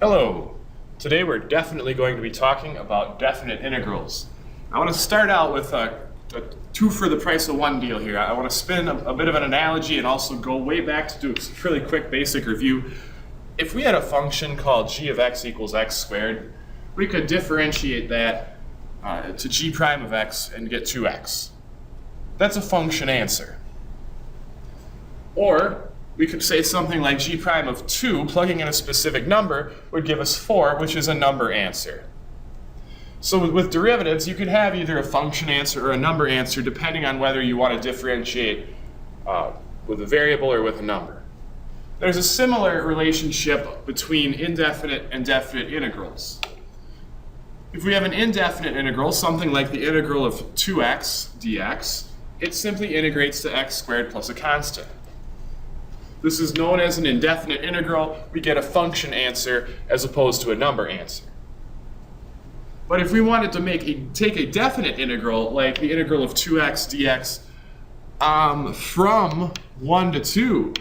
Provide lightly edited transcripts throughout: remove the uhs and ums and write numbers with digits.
Hello! Today we're definitely going to be talking about definite integrals. I want to start out with a two for the price of one deal here. I want to spin a bit of an analogy and also go way back to do a really quick basic review. If we had a function called g of x equals x squared, we could differentiate that to g prime of x and get 2x. That's a function answer. Or we could say something like g prime of 2, plugging in a specific number, would give us 4, which is a number answer. So with derivatives, you could have either a function answer or a number answer, depending on whether you want to differentiate with a variable or with a number. There's a similar relationship between indefinite and definite integrals. If we have an indefinite integral, something like the integral of 2x dx, it simply integrates to x squared plus a constant. This is known as an indefinite integral. We get a function answer as opposed to a number answer. But if we wanted to take a definite integral, like the integral of 2x dx from 1 to 2,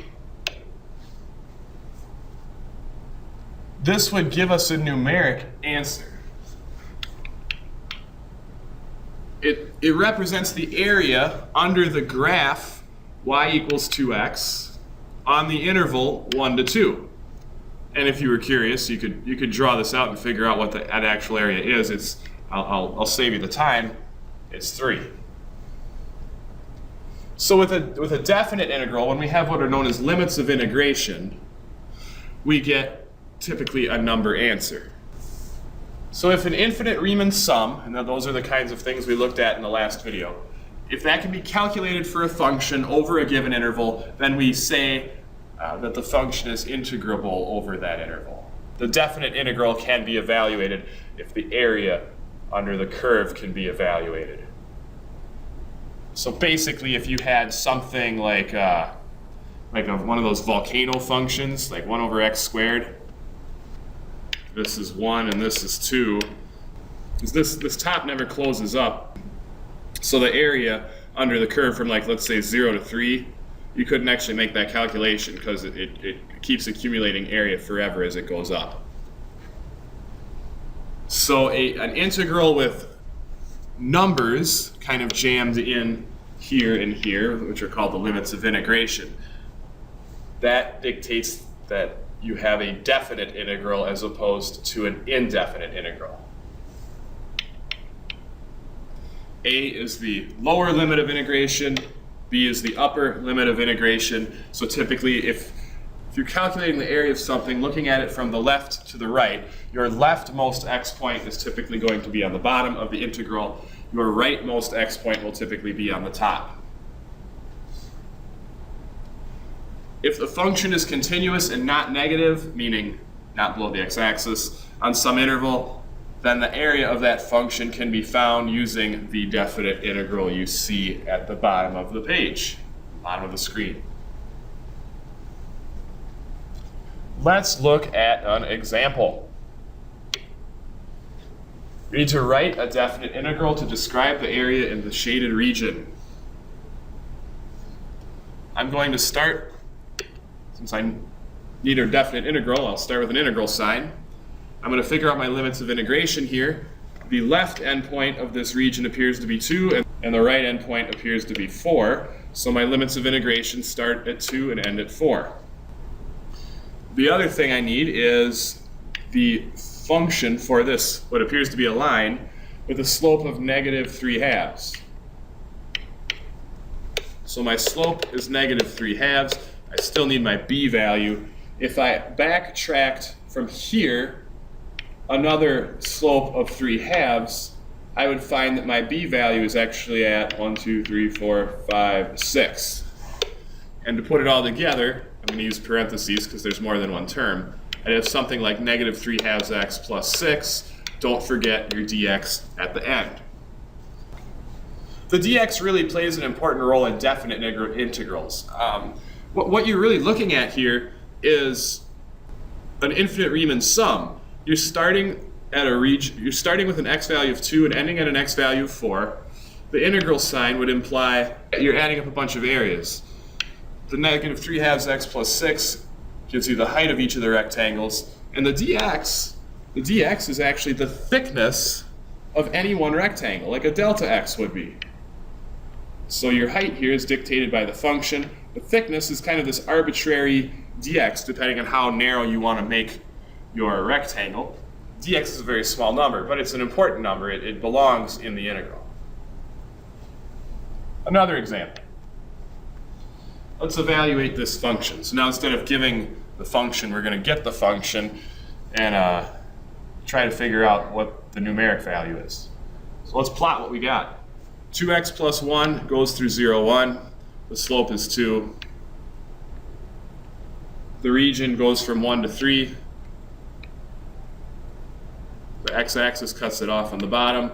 this would give us a numeric answer. It represents the area under the graph y equals 2x on the interval 1 to 2. And if you were curious, you could draw this out and figure out what that actual area is. I'll save you the time. It's 3. So with a definite integral, when we have what are known as limits of integration, we get typically a number answer. So if an infinite Riemann sum, and those are the kinds of things we looked at in the last video, if that can be calculated for a function over a given interval, then we say that the function is integrable over that interval. The definite integral can be evaluated if the area under the curve can be evaluated. So basically, if you had something like one of those volcano functions, like 1 over x squared, this is 1 and this is 2, this top never closes up. So the area under the curve from, like, let's say 0 to 3, you couldn't actually make that calculation because it keeps accumulating area forever as it goes up. So an integral with numbers kind of jammed in here and here, which are called the limits of integration, that dictates that you have a definite integral as opposed to an indefinite integral. A is the lower limit of integration, B is the upper limit of integration. So typically, if you're calculating the area of something, looking at it from the left to the right, your leftmost x point is typically going to be on the bottom of the integral. Your rightmost x point will typically be on the top. If the function is continuous and not negative, meaning not below the x-axis, on some interval, then the area of that function can be found using the definite integral you see at the bottom of the page, bottom of the screen. Let's look at an example. We need to write a definite integral to describe the area in the shaded region. I'm going to start, since I need a definite integral, I'll start with an integral sign. I'm going to figure out my limits of integration here. The left endpoint of this region appears to be 2, and the right endpoint appears to be 4. So my limits of integration start at 2 and end at 4. The other thing I need is the function for this, what appears to be a line, with a slope of -3/2. So my slope is -3/2. I still need my b value. If I backtracked from here another slope of 3/2, I would find that my b value is actually at 1, 2, 3, 4, 5, 6. And to put it all together, I'm going to use parentheses because there's more than one term. I have something like -3/2x plus 6. Don't forget your dx at the end. The dx really plays an important role in definite integrals. What you're really looking at here is an infinite Riemann sum. You're starting with an x value of 2 and ending at an x value of 4. The integral sign would imply you're adding up a bunch of areas. The -3/2x plus 6 gives you the height of each of the rectangles. And the dx is actually the thickness of any one rectangle, like a delta x would be. So your height here is dictated by the function. The thickness is kind of this arbitrary dx, depending on how narrow you want to make your rectangle. Dx is a very small number, but it's an important number. It belongs in the integral. Another example. Let's evaluate this function. So now instead of giving the function, we're going to get the function and try to figure out what the numeric value is. So let's plot what we got. 2x plus 1 goes through 0, 1. The slope is 2. The region goes from 1 to 3. The x-axis cuts it off on the bottom.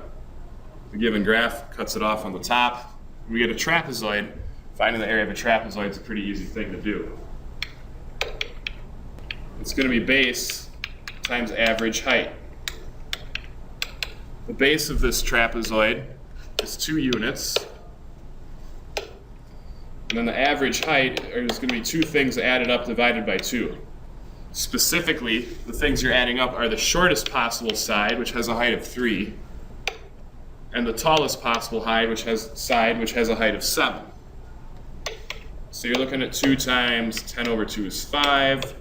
The given graph cuts it off on the top. We get a trapezoid. Finding the area of a trapezoid is a pretty easy thing to do. It's going to be base times average height. The base of this trapezoid is 2 units. And then the average height is going to be 2 things added up divided by 2. Specifically, the things you're adding up are the shortest possible side, which has a height of 3, and the tallest possible side, which has a height of 7. So you're looking at 2 times 10 over 2 is 5.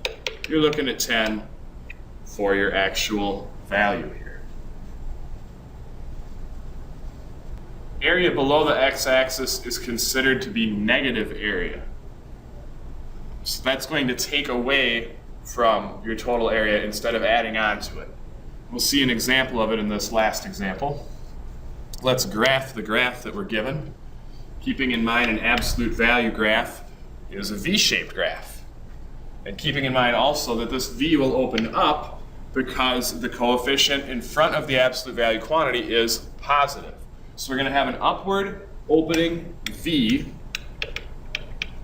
You're looking at 10 for your actual value here. Area below the x-axis is considered to be negative area. So that's going to take away from your total area instead of adding on to it. We'll see an example of it in this last example. Let's graph the graph that we're given. Keeping in mind an absolute value graph is a V-shaped graph. And keeping in mind also that this V will open up because the coefficient in front of the absolute value quantity is positive. So we're going to have an upward opening V.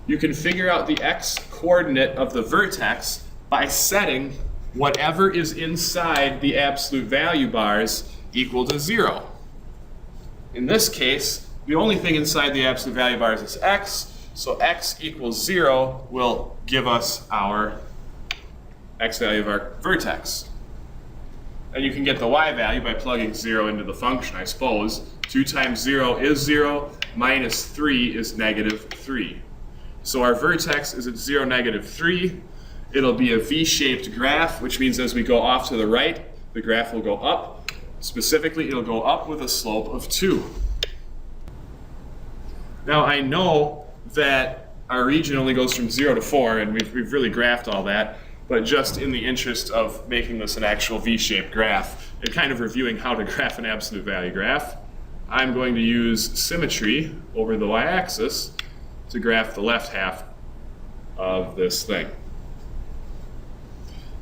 You can figure out the x coordinate of the vertex by setting whatever is inside the absolute value bars equal to 0. In this case, the only thing inside the absolute value bars is x, so x equals 0 will give us our x value of our vertex. And you can get the y value by plugging 0 into the function, I suppose. 2 times 0 is 0, minus 3 is negative 3. So our vertex is at 0, negative 3. It'll be a V-shaped graph, which means as we go off to the right, the graph will go up. Specifically, it'll go up with a slope of 2. Now, I know that our region only goes from 0 to 4, and we've really graphed all that, but just in the interest of making this an actual V-shaped graph and kind of reviewing how to graph an absolute value graph, I'm going to use symmetry over the y-axis to graph the left half of this thing.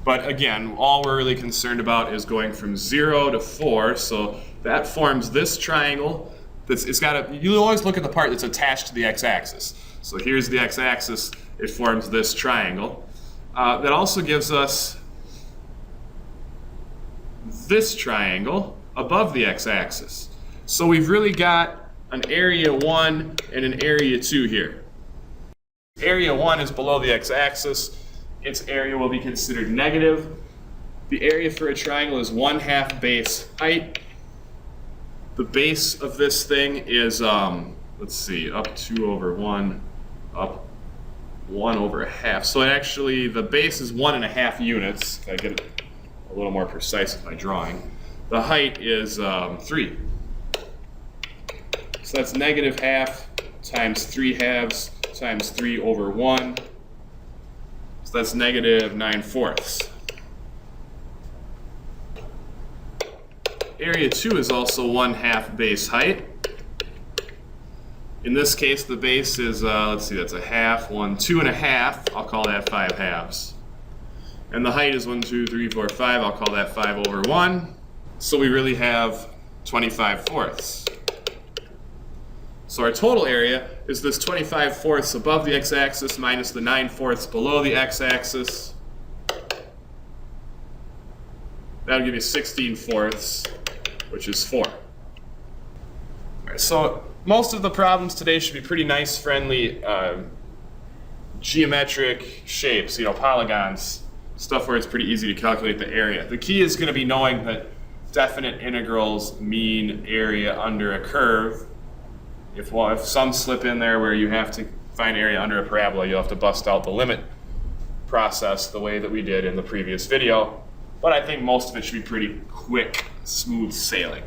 But again, all we're really concerned about is going from 0 to 4, so that forms this triangle. You always look at the part that's attached to the x-axis. So here's the x-axis, it forms this triangle. That also gives us this triangle above the x-axis. So we've really got an area 1 and an area 2 here. Area 1 is below the x-axis. Its area will be considered negative. The area for a triangle is 1/2 base height. The base of this thing is, let's see, up 2 over 1, up 1 over 1/2. So actually, the base is 1.5 units. If I get a little more precise with my drawing. The height is 3. So that's negative 1/2 times 3/2 times 3 over 1. So that's negative 9/4. Area 2 is also 1/2 base height. In this case, the base is, let's see, that's 1/2, 2.5. I'll call that 5/2. And the height is 1, 2, 3, 4, 5. I'll call that 5 over 1. So we really have 25/4. So our total area is this 25/4 above the x-axis minus the 9/4 below the x-axis. That'll give you 16/4, which is 4. All right, so most of the problems today should be pretty nice, friendly, geometric shapes, polygons stuff where it's pretty easy to calculate the area. The key is going to be knowing that definite integrals mean area under a curve. If some slip in there where you have to find area under a parabola, you'll have to bust out the limit process the way that we did in the previous video. But I think most of it should be pretty quick, smooth sailing.